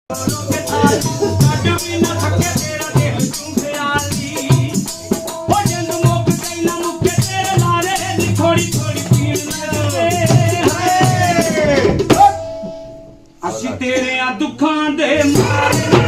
ਅਸੀਂ ਤੇਰੇ ਆ ਦੁੱਖਾਂ ਦੇ ਮਾਰੇ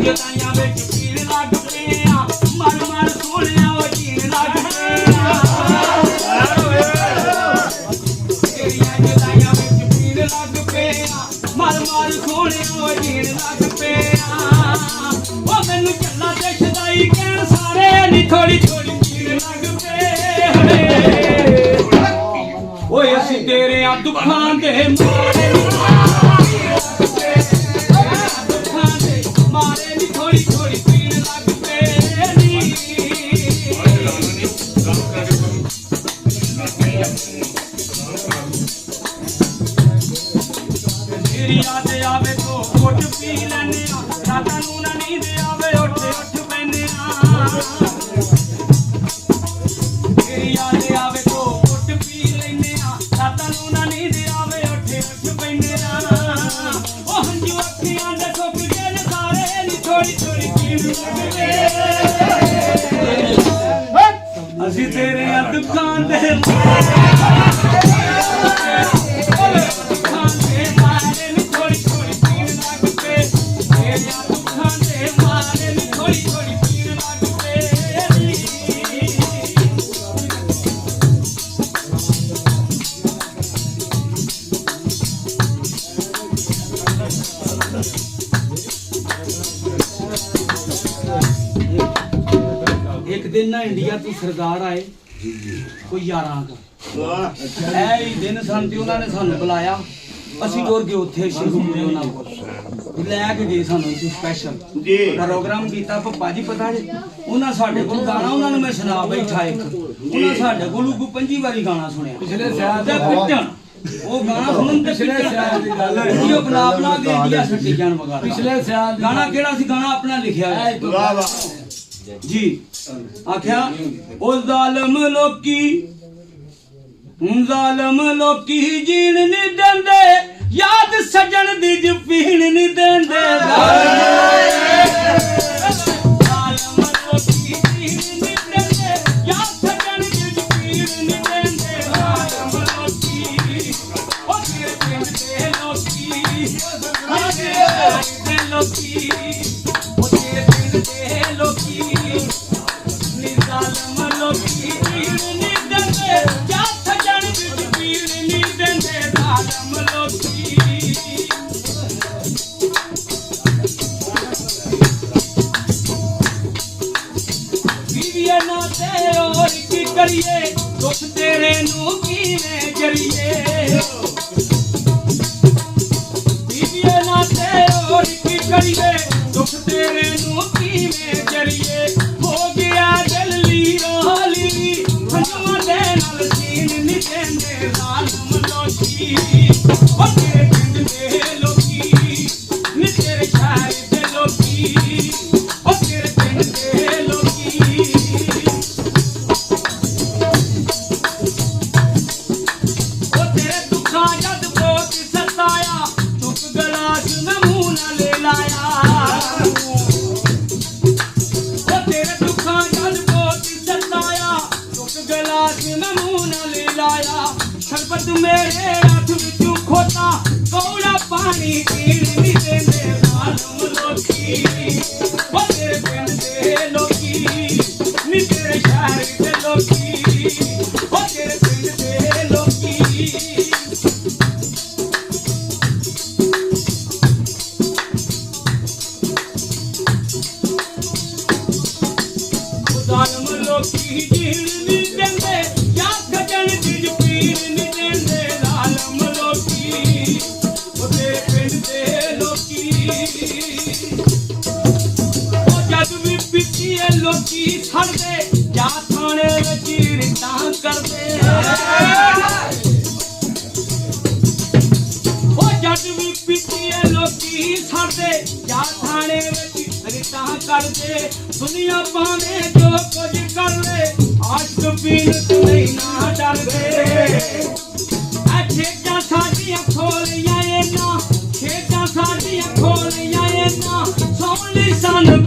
ਜਦਾਈਆਂ ਵਿੱਚ ਪੀਣ ਲੱਗ ਪਏ ਆ ਮਰ ਮਰ ਸੋਹਣਿਆ ਉਹ ਜੀਣ ਲੱਗ ਪਏ ਆ ਤੇਰੀਆਂ ਜਦਾਈਆਂ ਵਿੱਚ ਪੀਣ ਲੱਗ ਪਏ ਆ ਮਰ ਮਰ ਸੋਹਣਿਆ ਉਹ ਜੀਣ ਲੱਗ ਪਏ ਆ ਉਹ ਮੈਨੂੰ ਚੱਲਾ ਤੇ ਛਦਾਈ ਕਹਿਣ ਸਾਰੇ ਨੀ ਥੋੜੀ ਥੋੜੀ ਪੀਣ ਲੱਗ ਪਏ ਓਏ ਅਸੀਂ ਤੇਰੇ ਆ ਦੁੱਖਾਂ ਦੇ ਮਾਰੇ याद आवे तो घुट पी लैने रातां नूं ना नींद आवे उठ उठ पैने तेरी याद आवे तो घुट पी लैने रातां नूं ना नींद आवे उठ उठ पैने ओ हंजू अखियां दे सुक गए ने सारे नी थोड़ी थोड़ी पीड़ लगदे असीं तेरे दुखां दे एक दिन ना इंडिया तो सरदार आए कोई 11 का ऐ दिन सन ते उन्होंने सानू बुलाया ਅਸੀਂ ਟੁਰ ਗਏ ਉੱਥੇ ਸ਼ਿਵਪੁਰੇ ਉਹਨਾਂ ਕੋਲ ਲੈ ਕੇ ਗਏ ਸਾਨੂੰ ਸਪੈਸ਼ਲ ਪ੍ਰੋਗਰਾਮ ਕੀਤਾ ਪੱਪਾ ਜੀ ਪਤਾ ਜੀ ਉਹਨਾਂ ਸਾਡੇ ਕੋਲ ਗਾਣਾ ਉਹਨਾਂ ਨੂੰ ਮੈਂ ਸੁਣਾ ਬੈਠਾ ਇੱਕ ਉਹਨਾਂ ਸਾਡੇ ਕੋਲ 25 ਵਾਰੀ ਗਾਣਾ ਸੁਣਿਆ ਪਿਛਲੇ ਸਾਲ ਦਾ ਪਿੱਟਣ ਉਹ ਗਾਣਾ ਸੁਣਨ ਤੇ ਪਿਛਲੇ ਸਾਲ ਦੀ ਗੱਲ ਹੈ ਇਹ ਬਣਾ ਬਣਾ ਕੇ ਇੰਡੀਆ ਸੱਟੀ ਜਾਣ ਵਗਾ ਪਿਛਲੇ ਸਾਲ ਗਾਣਾ ਕਿਹੜਾ ਸੀ ਗਾਣਾ ਆਪਣਾ ਲਿਖਿਆ ਹੈ ਵਾਹ ਵਾਹ ਜੀ ਆਖਿਆ ਉਹ ਜ਼ਾਲਮ ਲੋਕੀ ਜੀਣ ਨਹੀਂ ਦਿੰਦੇ याद सजन दी जफीन नहीं देंदे ज़ालिम लोकी जीण नहीं देंदे याद सजन दी जफीन नहीं देंदे ज़ालिम लोकी ओ तेरे पिंड दे लोकी ओ तेरे लोकी ओ तेरे पिंड दे लोकी नी ज़ालिम लोकी जीण नहीं देंदे याद सजन दी जफीन नहीं देंदे ज़ालिम लोकी और की करिए दुख तेरे नू कीने जरिए बीबिए नाते और की करिए दुख तेरे नू कीने जरिए हो गया जल्दी रोली हंजुआ दे नाल सीन नी देंदे ज़ालिम लोकी ओ तेरे पिंड दे लोकी नी तेरे शहर दे लोकी ओ तेरे पिंड दे लोकी शरबत मेरे हाथ विचों खोता कौड़ा पानी पीण नहीं देंदे ज़ालिम लोकी ओ तेरे पिंड दे लोकी नी तेरे शहर दे लोकी ओ तेरे पिंड दे लोकी ज़ालिम लोकी जीण नहीं देंदे याद सजन दी जफीन नहीं देंदे ज़ालिम लोकी ओ तेरे पिंड दे लोकी ओ जद भी पिछिए लोकी छड़दे जा थाने विच रिटां करदे ओ जद भी पिछिए लोकी छड़दे जा ਖਾਣੇ ਵਿੱਚ ਰਿਤਾਂ ਕਰਦੇ ਦੁਨੀਆ ਭਾਵੇਂ ਜੋ ਕੁਝ ਕਰ ਲੈ ਆਸ਼ਕ ਪੀਣ ਤੋਂ ਨਹੀਂ ਨਾ ਡਰਦੇ ਖੇਡਾਂ ਸਾਡੀਆਂ ਖੋਲੀਆਂ ਇਹਨਾਂ ਖੇਡਾਂ ਸਾਡੀਆਂ ਖੋਲੀਆਂ ਇਹਨਾਂ ਸੋਹਣੀ ਸਾਨੂੰ